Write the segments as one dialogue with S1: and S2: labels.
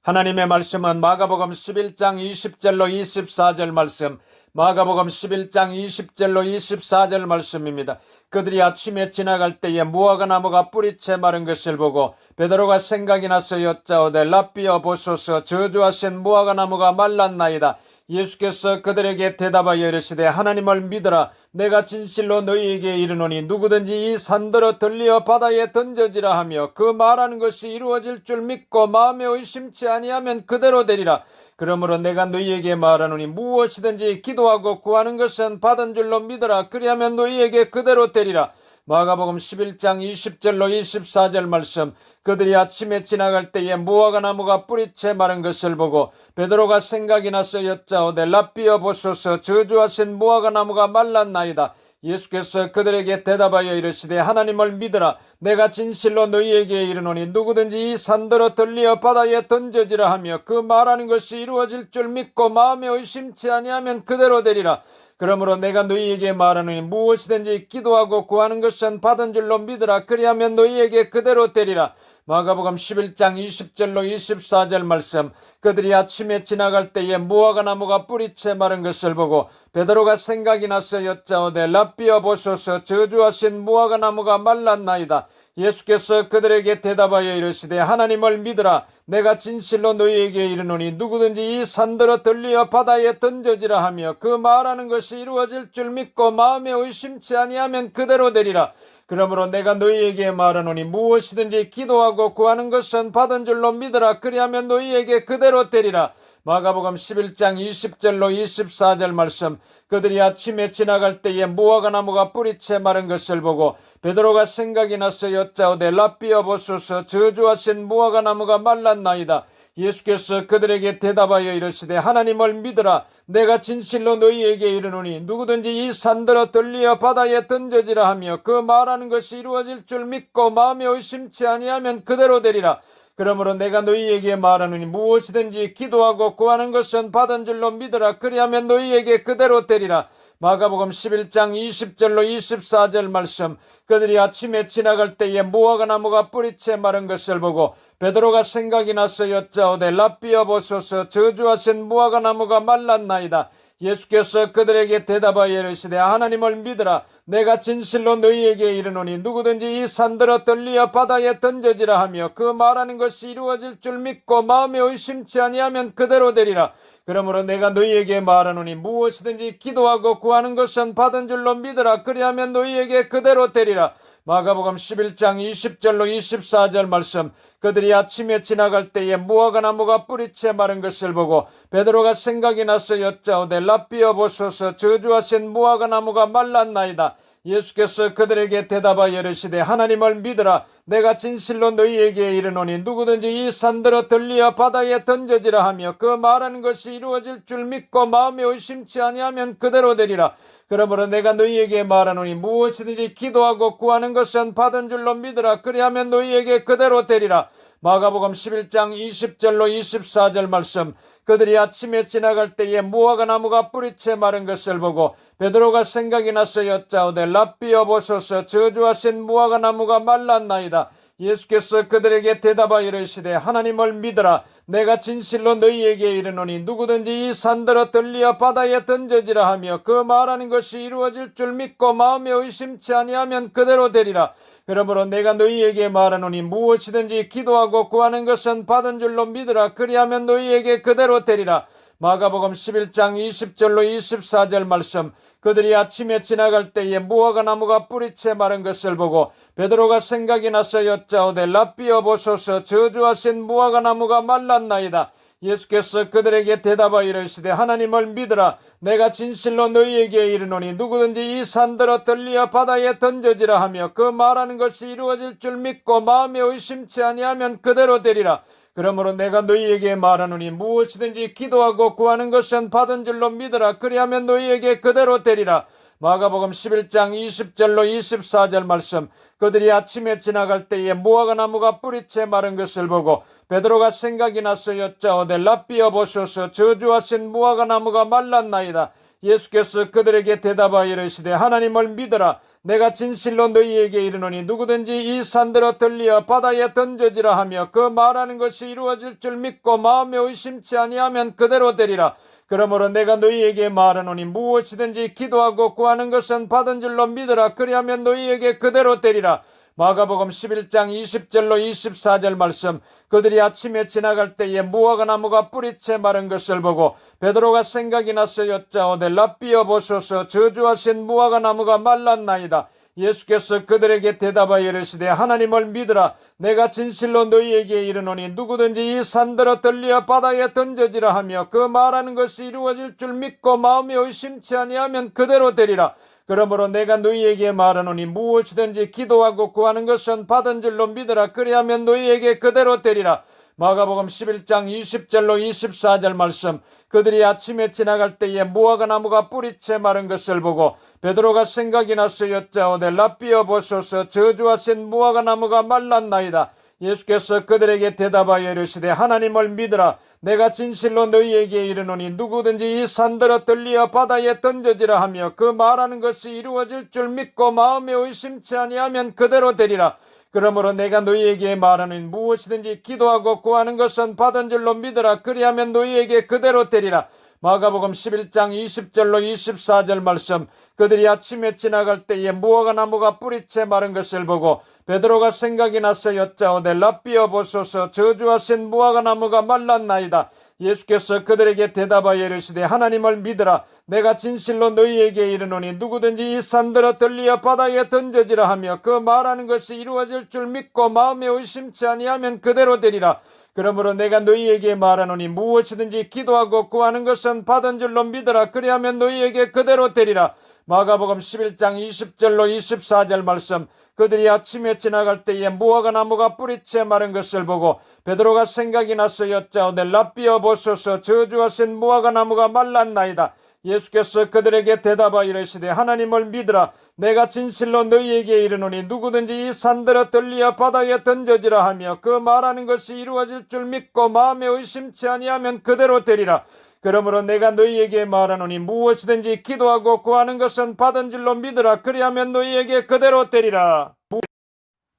S1: 하나님의 말씀은 마가복음 11장 20절로 24절 말씀, 마가복음 11장 20절로 24절 말씀입니다. 그들이 아침에 지나갈 때에 무화과 나무가 뿌리채 마른 것을 보고 베드로가 생각이 나서 여짜오되 랍비여 보소서, 저주하신 무화과 나무가 말랐나이다. 예수께서 그들에게 대답하여 이르시되 하나님을 믿으라. 내가 진실로 너희에게 이르노니 누구든지 이 산더러 들리어 바다에 던져지라 하며 그 말하는 것이 이루어질 줄 믿고 마음에 의심치 아니하면 그대로 되리라. 그러므로 내가 너희에게 말하노니 무엇이든지 기도하고 구하는 것은 받은 줄로 믿으라. 그리하면 너희에게 그대로 되리라. 마가복음 11장 20절로 24절 말씀. 그들이 아침에 지나갈 때에 무화과 나무가 뿌리채 마른 것을 보고 베드로가 생각이 나서 여짜오되 랍비여 보소서, 저주하신 무화과 나무가 말랐나이다. 예수께서 그들에게 대답하여 이르시되 하나님을 믿으라. 내가 진실로 너희에게 이르노니 누구든지 이 산더러 들리어 바다에 던져지라 하며 그 말하는 것이 이루어질 줄 믿고 마음에 의심치 아니하면 그대로 되리라. 그러므로 내가 너희에게 말하노니 무엇이든지 기도하고 구하는 것은 받은 줄로 믿으라. 그리하면 너희에게 그대로 되리라. 마가복음 11장 20절로 24절 말씀. 그들이 아침에 지나갈 때에 무화과 나무가 뿌리채 마른 것을 보고 베드로가 생각이 나서 여짜오되 랍비여 보소서, 저주하신 무화과 나무가 말랐나이다. 예수께서 그들에게 대답하여 이르시되 하나님을 믿으라. 내가 진실로 너희에게 이르노니 누구든지 이 산더러 들리어 바다에 던져지라 하며 그 말하는 것이 이루어질 줄 믿고 마음에 의심치 아니하면 그대로 되리라. 그러므로 내가 너희에게 말하노니 무엇이든지 기도하고 구하는 것은 받은 줄로 믿으라. 그리하면 너희에게 그대로 되리라. 마가복음 11장 20절로 24절 말씀. 그들이 아침에 지나갈 때에 무화과 나무가 뿌리채 마른 것을 보고 베드로가 생각이 나서 여짜오되 랍비여 보소서, 저주하신 무화과 나무가 말랐나이다. 예수께서 그들에게 대답하여 이르시되 하나님을 믿으라. 내가 진실로 너희에게 이르노니 누구든지 이 산더러 들리어 바다에 던져지라 하며 그 말하는 것이 이루어질 줄 믿고 마음에 의심치 아니하면 그대로 되리라. 그러므로 내가 너희에게 말하노니 무엇이든지 기도하고 구하는 것은 받은 줄로 믿으라. 그리하면 너희에게 그대로 되리라. 마가복음 11장 20절로 24절 말씀. 그들이 아침에 지나갈 때에 무화과 나무가 뿌리채 마른 것을 보고 베드로가 생각이 나서 여짜오되 랍비여 보소서, 저주하신 무화과 나무가 말랐나이다. 예수께서 그들에게 대답하여 이르시되 하나님을 믿으라. 내가 진실로 너희에게 이르노니 누구든지 이 산더러 들리어 바다에 던져지라 하며 그 말하는 것이 이루어질 줄 믿고 마음에 의심치 아니하면 그대로 되리라. 그러므로 내가 너희에게 말하노니 무엇이든지 기도하고 구하는 것은 받은 줄로 믿으라. 그리하면 너희에게 그대로 되리라. 마가복음 11장 20절로 24절 말씀. 그들이 아침에 지나갈 때에 무화과 나무가 뿌리채 마른 것을 보고 베드로가 생각이 나서 여짜오되 랍비여 보소서, 저주하신 무화과 나무가 말랐나이다. 예수께서 그들에게 대답하여 이르시되 하나님을 믿으라. 내가 진실로 너희에게 이르노니 누구든지 이 산더러 들리어 바다에 던져지라 하며 그 말하는 것이 이루어질 줄 믿고 마음에 의심치 아니하면 그대로 되리라. 그러므로 내가 너희에게 말하노니 무엇이든지 기도하고 구하는 것은 받은 줄로 믿으라. 그리하면 너희에게 그대로 되리라. 마가복음 11장 20절로 24절 말씀. 그들이 아침에 지나갈 때에 무화과 나무가 뿌리채 마른 것을 보고 베드로가 생각이 나서 여짜오되 랍비여 보소서, 저주하신 무화과 나무가 말랐나이다. 예수께서 그들에게 대답하여 이르시되 하나님을 믿으라. 내가 진실로 너희에게 이르노니 누구든지 이 산더러 들리어 바다에 던져지라 하며 그 말하는 것이 이루어질 줄 믿고 마음에 의심치 아니하면 그대로 되리라. 그러므로 내가 너희에게 말하노니 무엇이든지 기도하고 구하는 것은 받은 줄로 믿으라. 그리하면 너희에게 그대로 되리라. 마가복음 11장 20절로 24절 말씀. 그들이 아침에 지나갈 때에 무화과 나무가 뿌리채 마른 것을 보고 베드로가 생각이 나서 여짜오되 랍비여 보소서, 저주하신 무화과 나무가 말랐나이다. 예수께서 그들에게 대답하여 이르시되 하나님을 믿으라. 내가 진실로 너희에게 이르노니 누구든지 이 산더러 들리어 바다에 던져지라 하며 그 말하는 것이 이루어질 줄 믿고 마음에 의심치 아니하면 그대로 되리라. 그러므로 내가 너희에게 말하노니 무엇이든지 기도하고 구하는 것은 받은 줄로 믿으라. 그리하면 너희에게 그대로 되리라. 마가복음 11장 20절로 24절 말씀. 그들이 아침에 지나갈 때에 무화과 나무가 뿌리채 마른 것을 보고 베드로가 생각이 나서 여짜오되 랍비여 보소서, 저주하신 무화과 나무가 말랐나이다. 예수께서 그들에게 대답하여 이르시되 하나님을 믿으라. 내가 진실로 너희에게 이르노니 누구든지 이 산들어 들리어 바다에 던져지라 하며 그 말하는 것이 이루어질 줄 믿고 마음에 의심치 아니하면 그대로 되리라. 그러므로 내가 너희에게 말하노니 무엇이든지 기도하고 구하는 것은 받은 줄로 믿으라. 그리하면 너희에게 그대로 되리라. 마가복음 11장 20절로 24절 말씀. 그들이 아침에 지나갈 때에 무화과 나무가 뿌리채 마른 것을 보고 베드로가 생각이 나서 여짜오되 랍비여 보소서 저주하신 무화과 나무가 말랐나이다. 예수께서 그들에게 대답하여 이르시되 하나님을 믿으라. 내가 진실로 너희에게 이르노니 누구든지 이 산들어 들리어 바다에 던져지라 하며 그 말하는 것이 이루어질 줄 믿고 마음에 의심치 아니하면 그대로 되리라. 그러므로 내가 너희에게 말하노니 무엇이든지 기도하고 구하는 것은 받은 줄로 믿으라. 그리하면 너희에게 그대로 되리라. 마가복음 11장 20절로 24절 말씀. 그들이 아침에 지나갈 때에 무화과 나무가 뿌리채 마른 것을 보고 베드로가 생각이 나서 여짜오되 랍비여 보소서 저주하신 무화과 나무가 말랐나이다. 예수께서 그들에게 대답하여 이르시되 하나님을 믿으라. 내가 진실로 너희에게 이르노니 누구든지 이 산들어 들리어 바다에 던져지라 하며 그 말하는 것이 이루어질 줄 믿고 마음에 의심치 아니하면 그대로 되리라. 그러므로 내가 너희에게 말하노니 무엇이든지 기도하고 구하는 것은 받은 줄로 믿으라. 그리하면 너희에게 그대로 되리라. 마가복음 11장 20절로 24절 말씀. 그들이 아침에 지나갈 때에 무화과 나무가 뿌리채 마른 것을 보고 베드로가 생각이 나서 여짜오되 랍비여 보소서 저주하신 무화과 나무가 말랐나이다. 예수께서 그들에게 대답하여 이르시되 하나님을 믿으라. 내가 진실로 너희에게 이르노니 누구든지 이 산들어 들리어 바다에 던져지라 하며 그 말하는 것이 이루어질 줄 믿고 마음에 의심치 아니하면 그대로 되리라. 그러므로 내가 너희에게 말하노니 무엇이든지 기도하고 구하는 것은 받은 줄로 믿으라. 그리하면 너희에게 그대로 되리라. 마가복음 11장 20절로 24절 말씀. 그들이 아침에 지나갈 때에 무화과 나무가 뿌리채 마른 것을 보고 베드로가 생각이 나서 여짜오되 랍비여 보소서 저주하신 무화과 나무가 말랐나이다. 예수께서 그들에게 대답하여 이르시되 하나님을 믿으라. 내가 진실로 너희에게 이르노니 누구든지 이 산들어 들리어 바다에 던져지라 하며 그 말하는 것이 이루어질 줄 믿고 마음에 의심치 아니하면 그대로 되리라. 그러므로 내가 너희에게 말하노니 무엇이든지 기도하고 구하는 것은 받은 줄로 믿으라. 그리하면 너희에게 그대로 되리라.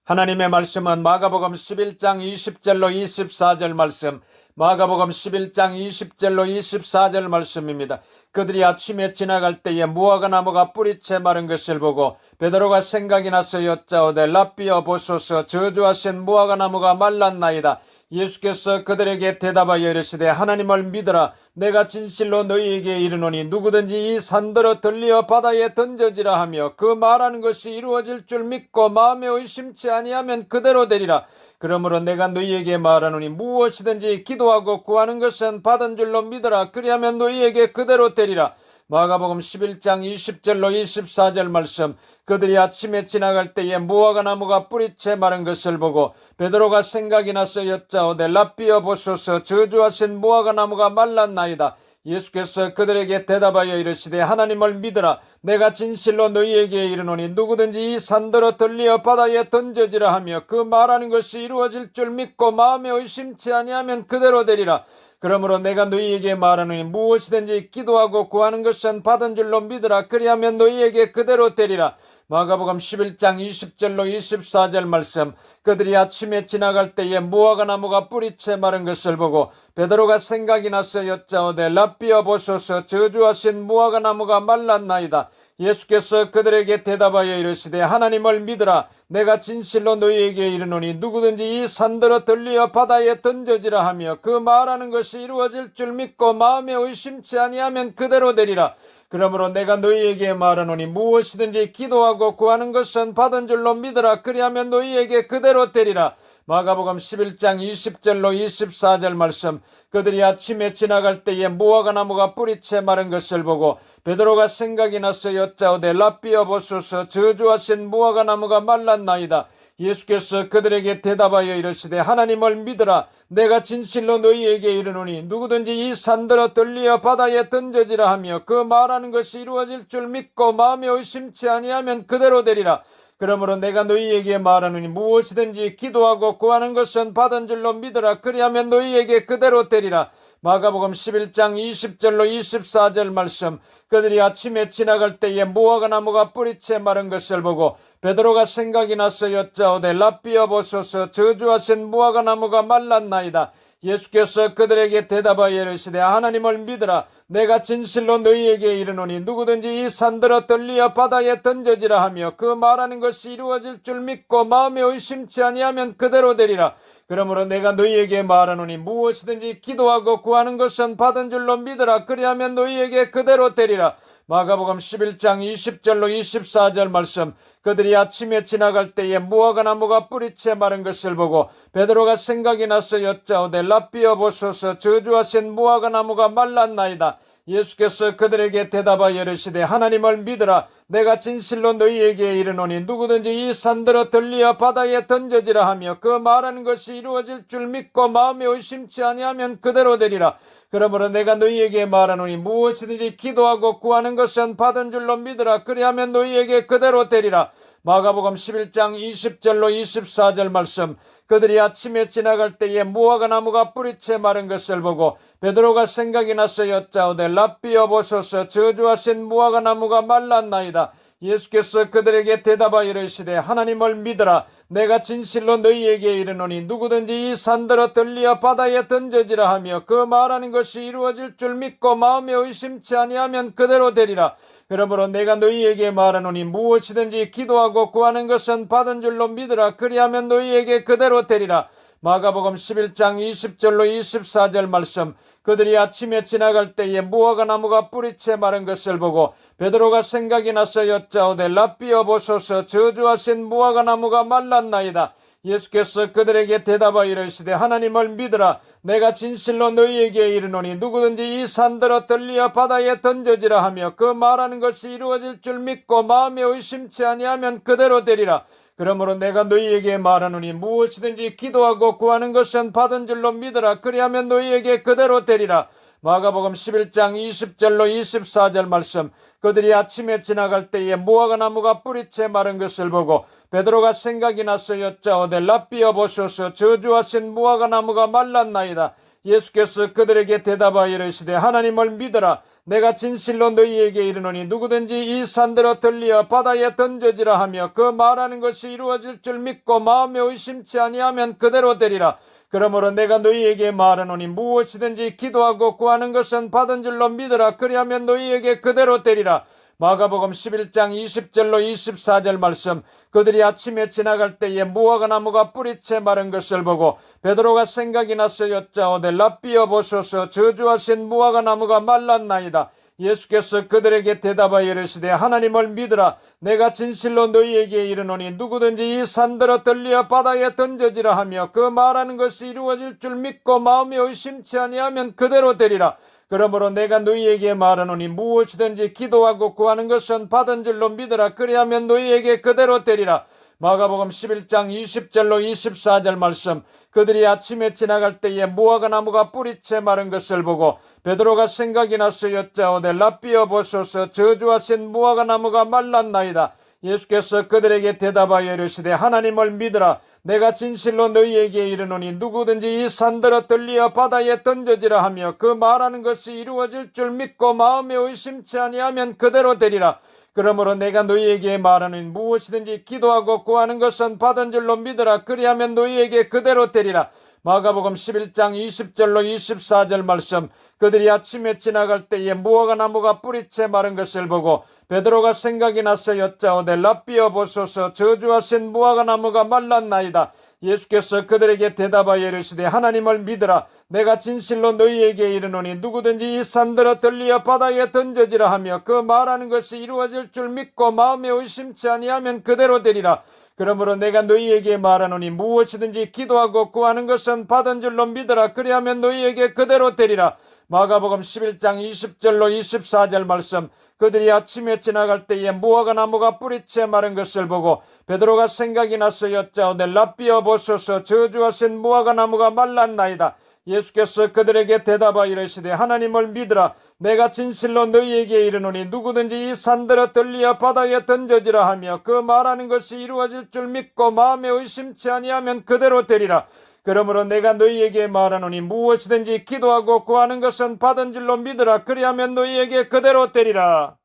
S1: 하나님의 말씀은 마가복음 11장 20절로 24절 말씀. 마가복음 11장 20절로 24절 말씀입니다. 그들이 아침에 지나갈 때에 무화과 나무가 뿌리채 마른 것을 보고 베드로가 생각이 나서 여짜오되 랍비여 보소서 저주하신 무화과 나무가 말랐나이다. 예수께서 그들에게 대답하여 이르시되 하나님을 믿으라. 내가 진실로 너희에게 이르노니 누구든지 이 산들어 들리어 바다에 던져지라 하며 그 말하는 것이 이루어질 줄 믿고 마음에 의심치 아니하면 그대로 되리라. 그러므로 내가 너희에게 말하노니 무엇이든지 기도하고 구하는 것은 받은 줄로 믿으라. 그리하면 너희에게 그대로 되리라. 마가복음 11장 20절로 24절 말씀. 그들이 아침에 지나갈 때에 무화과 나무가 뿌리채 마른 것을 보고 베드로가 생각이 나서 여짜오되 랍비여 보소서 저주하신 무화과 나무가 말랐나이다. 예수께서 그들에게 대답하여 이르시되 하나님을 믿으라. 내가 진실로 너희에게 이르노니 누구든지 이 산들어 들리어 바다에 던져지라 하며 그 말하는 것이 이루어질 줄 믿고 마음에 의심치 아니하면 그대로 되리라. 그러므로 내가 너희에게 말하노니 무엇이든지 기도하고 구하는 것은 받은 줄로 믿으라. 그리하면 너희에게 그대로 되리라. 마가복음 11장 20절로 24절 말씀. 그들이 아침에 지나갈 때에 무화과 나무가 뿌리채 마른 것을 보고 베드로가 생각이 나서 여짜오되 랍비여 보소서 저주하신 무화과 나무가 말랐나이다. 예수께서 그들에게 대답하여 이르시되 하나님을 믿으라. 내가 진실로 너희에게 이르노니 누구든지 이 산들어 들리어 바다에 던져지라 하며 그 말하는 것이 이루어질 줄 믿고 마음에 의심치 아니하면 그대로 되리라. 그러므로 내가 너희에게 말하노니 무엇이든지 기도하고 구하는 것은 받은 줄로 믿으라. 그리하면 너희에게 그대로 되리라. 마가복음 11장 20절로 24절 말씀. 그들이 아침에 지나갈 때에 무화과 나무가 뿌리채 마른 것을 보고 베드로가 생각이 나서 여짜오되 랍비여 보소서 저주하신 무화과 나무가 말랐나이다. 예수께서 그들에게 대답하여 이르시되 하나님을 믿으라. 내가 진실로 너희에게 이르노니 누구든지 이 산들어 들리어 바다에 던져지라 하며 그 말하는 것이 이루어질 줄 믿고 마음에 의심치 아니하면 그대로 되리라. 그러므로 내가 너희에게 말하노니 무엇이든지 기도하고 구하는 것은 받은 줄로 믿으라. 그리하면 너희에게 그대로 되리라. 마가복음 11장 20절로 24절 말씀. 그들이 아침에 지나갈 때에 무화과 나무가 뿌리채 마른 것을 보고 베드로가 생각이 나서 여짜오되 랍비여 보소서 저주하신 무화과 나무가 말랐나이다. 예수께서 그들에게 대답하여 이르시되 하나님을 믿으라. 내가 진실로 너희에게 이르노니 누구든지 이 산들어 들리어 바다에 던져지라 하며 그 말하는 것이 이루어질 줄 믿고 마음에 의심치 아니하면 그대로 되리라. 그러므로 내가 너희에게 말하노니 무엇이든지 기도하고 구하는 것은 받은 줄로 믿으라. 그리하면 너희에게 그대로 되리라. 마가복음 11장 20절로 24절 말씀. 그들이 아침에 지나갈 때에 무화과 나무가 뿌리채 마른 것을 보고 베드로가 생각이 나서 여짜오되 랍비여 보소서 저주하신 무화과 나무가 말랐나이다. 예수께서 그들에게 대답하여 이르시되 하나님을 믿으라. 내가 진실로 너희에게 이르노니 누구든지 이 산들어 들리어 바다에 던져지라 하며 그 말하는 것이 이루어질 줄 믿고 마음에 의심치 아니하면 그대로 되리라. 그러므로 내가 너희에게 말하노니 무엇이든지 기도하고 구하는 것은 받은 줄로 믿으라. 그리하면 너희에게 그대로 되리라. 마가복음 11장 20절로 24절 말씀. 그들이 아침에 지나갈 때에 무화과 나무가 뿌리채 마른 것을 보고 베드로가 생각이 나서 여짜오되 랍비여 보소서 저주하신 무화과 나무가 말랐나이다. 예수께서 그들에게 대답하여 이르시되 하나님을 믿으라. 내가 진실로 너희에게 이르노니 누구든지 이 산들어 들리어 바다에 던져지라 하며 그 말하는 것이 이루어질 줄 믿고 마음에 의심치 아니하면 그대로 되리라. 그러므로 내가 너희에게 말하노니 무엇이든지 기도하고 구하는 것은 받은 줄로 믿으라. 그리하면 너희에게 그대로 되리라. 마가복음 11장 20절로 24절 말씀. 그들이 아침에 지나갈 때에 무화과 나무가 뿌리채 마른 것을 보고 베드로가 생각이 나서 여짜오되 랍비여 보소서 저주하신 무화과 나무가 말랐나이다. 예수께서 그들에게 대답하여 이르시되 하나님을 믿으라. 내가 진실로 너희에게 이르노니 누구든지 이 산들어 들리어 바다에 던져지라 하며 그 말하는 것이 이루어질 줄 믿고 마음에 의심치 아니하면 그대로 되리라. 그러므로 내가 너희에게 말하노니 무엇이든지 기도하고 구하는 것은 받은 줄로 믿으라. 그리하면 너희에게 그대로 되리라. 마가복음 11장 20절로 24절 말씀. 그들이 아침에 지나갈 때에 무화과 나무가 뿌리채 마른 것을 보고 베드로가 생각이 나서 여짜오되 랍비여 보소서 저주하신 무화과 나무가 말랐나이다. 예수께서 그들에게 대답하여 이르시되 하나님을 믿으라. 내가 진실로 너희에게 이르노니 누구든지 이 산들어 들리어 바다에 던져지라 하며 그 말하는 것이 이루어질 줄 믿고 마음에 의심치 아니하면 그대로 되리라. 그러므로 내가 너희에게 말하노니 무엇이든지 기도하고 구하는 것은 받은 줄로 믿으라. 그리하면 너희에게 그대로 되리라. 마가복음 11장 20절로 24절 말씀. 그들이 아침에 지나갈 때에 무화과 나무가 뿌리채 마른 것을 보고 베드로가 생각이 나서 여짜오되 랍비여 보소서 저주하신 무화과 나무가 말랐나이다. 예수께서 그들에게 대답하여 이르시되 하나님을 믿으라. 내가 진실로 너희에게 이르노니 누구든지 이 산들어 들리어 바다에 던져지라 하며 그 말하는 것이 이루어질 줄 믿고 마음에 의심치 아니하면 그대로 되리라. 그러므로 내가 너희에게 말하노니 무엇이든지 기도하고 구하는 것은 받은 줄로 믿으라. 그리하면 너희에게 그대로 되리라. 마가복음 11장 20절로 24절 말씀. 그들이 아침에 지나갈 때에 무화과 나무가 뿌리채 마른 것을 보고 베드로가 생각이 나서 여짜오되 랍비여 보소서 저주하신 무화과 나무가 말랐나이다. 예수께서 그들에게 대답하여 이르시되 하나님을 믿으라. 내가 진실로 너희에게 이르노니 누구든지 이 산들어 들리어 바다에 던져지라 하며 그 말하는 것이 이루어질 줄 믿고 마음에 의심치 아니하면 그대로 되리라. 그러므로 내가 너희에게 말하노니 무엇이든지 기도하고 구하는 것은 받은 줄로 믿으라. 그리하면 너희에게 그대로 되리라. 마가복음 11장 20절로 24절 말씀. 그들이 아침에 지나갈 때에 무화과 나무가 뿌리채 마른 것을 보고 베드로가 생각이 나서 여짜오되 랍비여 보소서 저주하신 무화과 나무가 말랐나이다. 예수께서 그들에게 대답하여 이르시되 하나님을 믿으라. 내가 진실로 너희에게 이르노니 누구든지 이 산들어 들리어 바다에 던져지라 하며 그 말하는 것이 이루어질 줄 믿고 마음에 의심치 아니하면 그대로 되리라. 그러므로 내가 너희에게 말하노니 무엇이든지 기도하고 구하는 것은 받은 줄로 믿으라. 그리하면 너희에게 그대로 되리라. 마가복음 11장 20절로 24절 말씀. 그들이 아침에 지나갈 때에 무화과 나무가 뿌리채 마른 것을 보고 베드로가 생각이 나서 여짜오되 랍비여 보소서 저주하신 무화과 나무가 말랐나이다. 예수께서 그들에게 대답하여 이르시되 하나님을 믿으라. 내가 진실로 너희에게 이르노니 누구든지 이 산들어 들리어 바다에 던져지라 하며 그 말하는 것이 이루어질 줄 믿고 마음에 의심치 아니하면 그대로 되리라. 그러므로 내가 너희에게 말하노니 무엇이든지 기도하고 구하는 것은 받은 줄로 믿으라. 그리하면 너희에게 그대로 되리라.